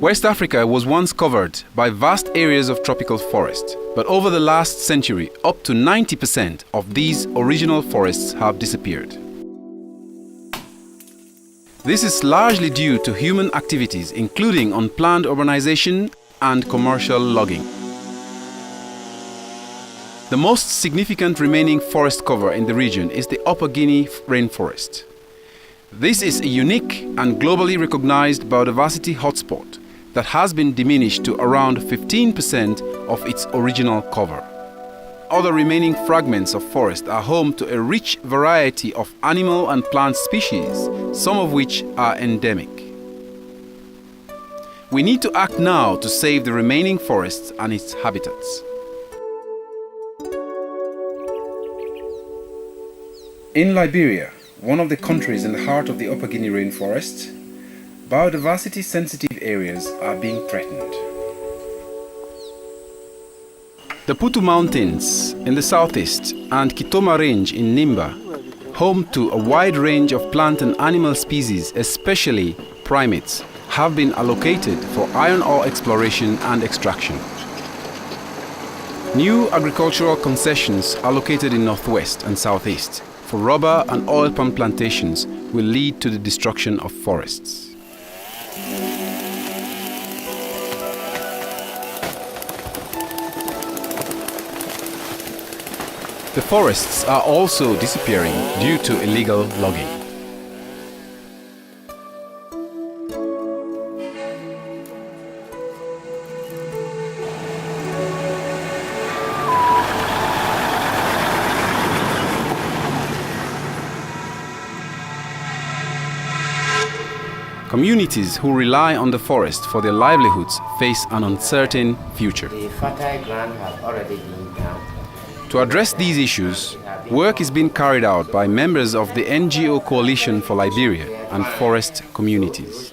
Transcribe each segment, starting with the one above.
West Africa was once covered by vast areas of tropical forest, but over the last century, up to 90% of these original forests have disappeared. This is largely due to human activities, including unplanned urbanization and commercial logging. The most significant remaining forest cover in the region is the Upper Guinea rainforest. This is a unique and globally recognized biodiversity hotspot that has been diminished to around 15% of its original cover. Other remaining fragments of forest are home to a rich variety of animal and plant species, some of which are endemic. We need to act now to save the remaining forests and its habitats. In Liberia, one of the countries in the heart of the Upper Guinea rainforest, biodiversity-sensitive areas are being threatened. The Putu Mountains in the southeast and Kitoma Range in Nimba, home to a wide range of plant and animal species, especially primates, have been allocated for iron ore exploration and extraction. New agricultural concessions allocated in northwest and southeast for rubber and oil palm plantations will lead to the destruction of forests. The forests are also disappearing due to illegal logging. Communities who rely on the forest for their livelihoods face an uncertain future. The fertile ground has already been done. To address these issues, work is being carried out by members of the NGO Coalition for Liberia and forest communities.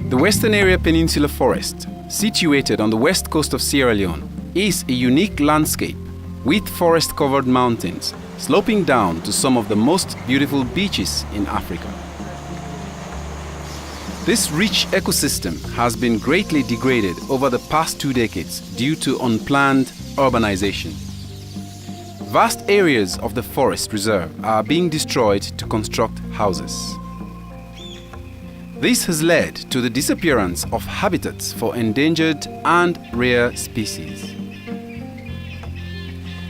The Western Area Peninsula Forest, situated on the west coast of Sierra Leone, is a unique landscape with forest-covered mountains sloping down to some of the most beautiful beaches in Africa. This rich ecosystem has been greatly degraded over the past 2 decades due to unplanned urbanization. Vast areas of the forest reserve are being destroyed to construct houses. This has led to the disappearance of habitats for endangered and rare species.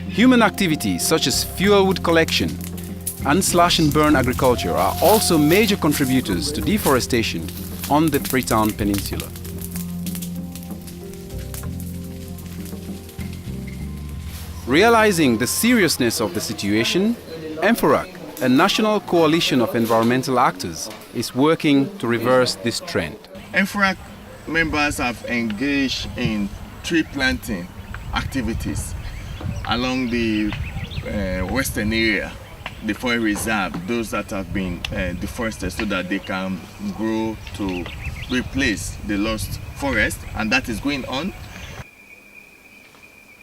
Human activities such as fuelwood collection and slash-and-burn agriculture are also major contributors to deforestation on the Freetown Peninsula. Realizing the seriousness of the situation, ENFORAC, a national coalition of environmental actors, is working to reverse this trend. ENFORAC members have engaged in tree planting activities along the western area, the forest reserve, those that have been deforested, so that they can grow to replace the lost forest, and that is going on.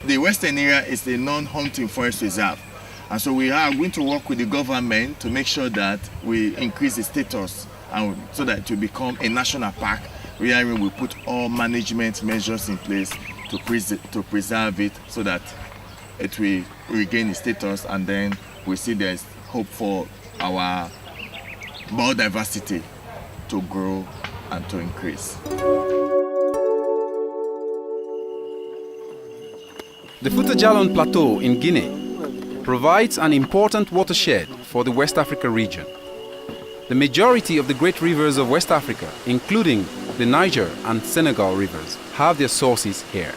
The western area is a non-hunting forest reserve, and so we are going to work with the government to make sure that we increase the status and so that it will become a national park, where we will put all management measures in place to preserve it so that it will regain its status, and then we see there's hope for our biodiversity to grow and to increase. The Fouta Djallon Plateau in Guinea provides an important watershed for the West Africa region. The majority of the great rivers of West Africa, including the Niger and Senegal rivers, have their sources here.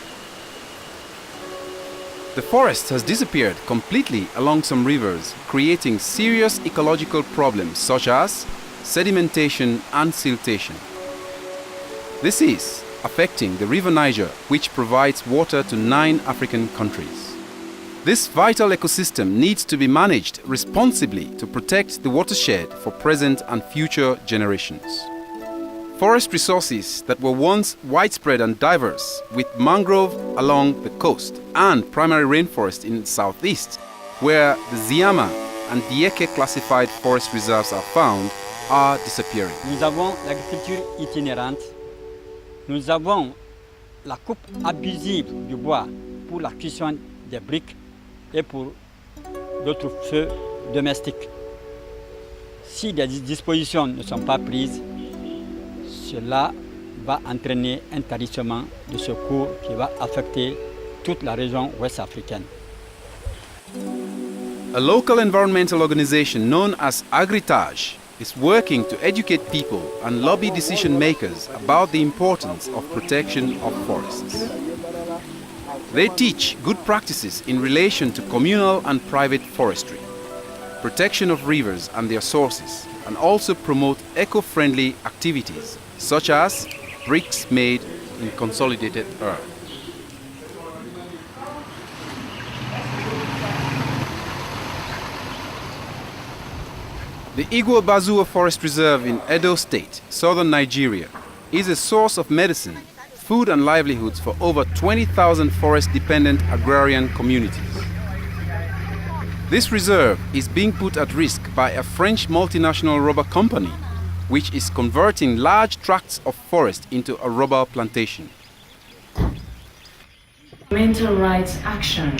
The forest has disappeared completely along some rivers, creating serious ecological problems such as sedimentation and siltation. This is affecting the River Niger, which provides water to 9 African countries. This vital ecosystem needs to be managed responsibly to protect the watershed for present and future generations. Forest resources that were once widespread and diverse, with mangrove along the coast and primary rainforest in the southeast, where the Ziama and Dieke classified forest reserves are found, are disappearing. Nous avons l'agriculture itinérante. Nous avons la coupe abusive du bois pour la cuisson des briques et pour d'autres feux domestiques. Si des dispositions ne sont pas prises, cela va entraîner un tarissement de ce cours qui va affecter toute la région ouest africaine. A local environmental organization known as Agritage is working to educate people and lobby decision makers about the importance of protection of forests. They teach good practices in relation to communal and private forestry, protection of rivers and their sources, and also promote eco-friendly activities such as bricks made in consolidated earth. The Igbo-Bazua Forest Reserve in Edo State, southern Nigeria, is a source of medicine, food and livelihoods for over 20,000 forest-dependent agrarian communities. This reserve is being put at risk by a French multinational rubber company, which is converting large tracts of forest into a rubber plantation. Mental rights action.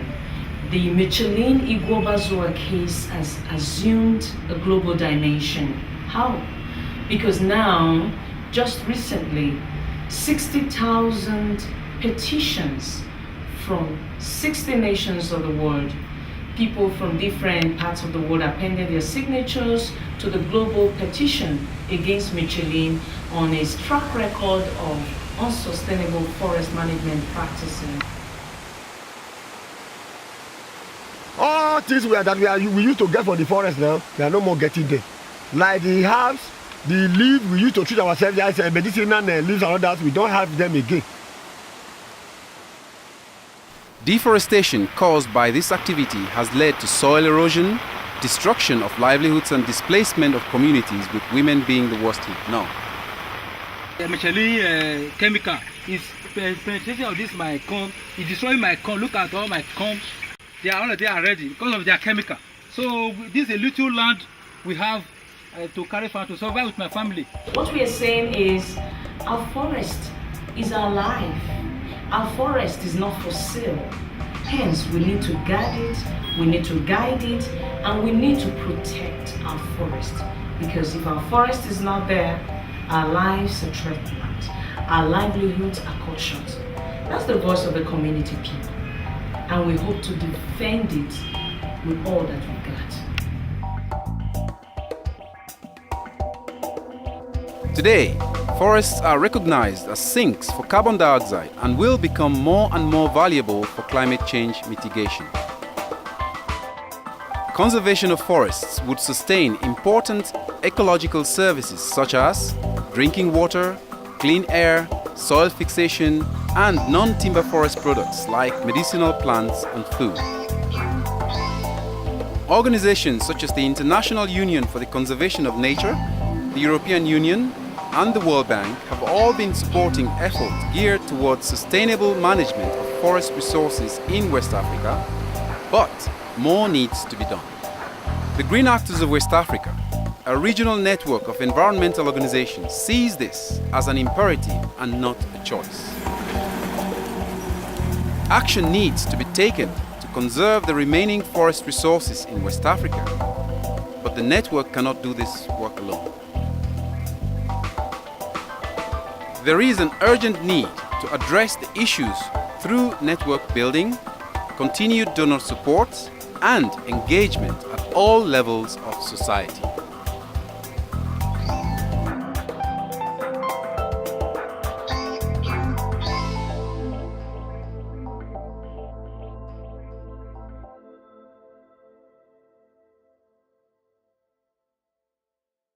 The Michelin Igbo-Bazua case has assumed a global dimension. How? Because now, just recently, 60,000 petitions from 60 nations of the world, people from different parts of the world appended their signatures to the global petition against Michelin on its track record of unsustainable forest management practices. All things we used to get from the forest now, they are no more getting there. Like the herbs, the leaves we used to treat ourselves as medicinal leaves and all that, we don't have them again. Deforestation caused by this activity has led to soil erosion, destruction of livelihoods and displacement of communities, with women being the worst hit now. The Michelin chemical is penetration of this my corn, it destroying my corn. Look at all my corn. They are ready because of their chemical. So this is a little land we have to carry farm to survive with my family. What we are saying is our forest is our life. Our forest is not for sale. Hence, we need to guard it, we need to guide it, and we need to protect our forest. Because if our forest is not there, our lives are threatened, our livelihoods are cut short. That's the voice of the community people. And we hope to defend it with all that we've got. Today, forests are recognized as sinks for carbon dioxide and will become more and more valuable for climate change mitigation. Conservation of forests would sustain important ecological services such as drinking water, clean air, soil fixation, and non-timber forest products like medicinal plants and food. Organizations such as the International Union for the Conservation of Nature, the European Union, and the World Bank have all been supporting efforts geared towards sustainable management of forest resources in West Africa, but more needs to be done. The Green Actors of West Africa, a regional network of environmental organizations, sees this as an imperative and not a choice. Action needs to be taken to conserve the remaining forest resources in West Africa, but the network cannot do this work alone. There is an urgent need to address the issues through network building, continued donor support, and engagement at all levels of society.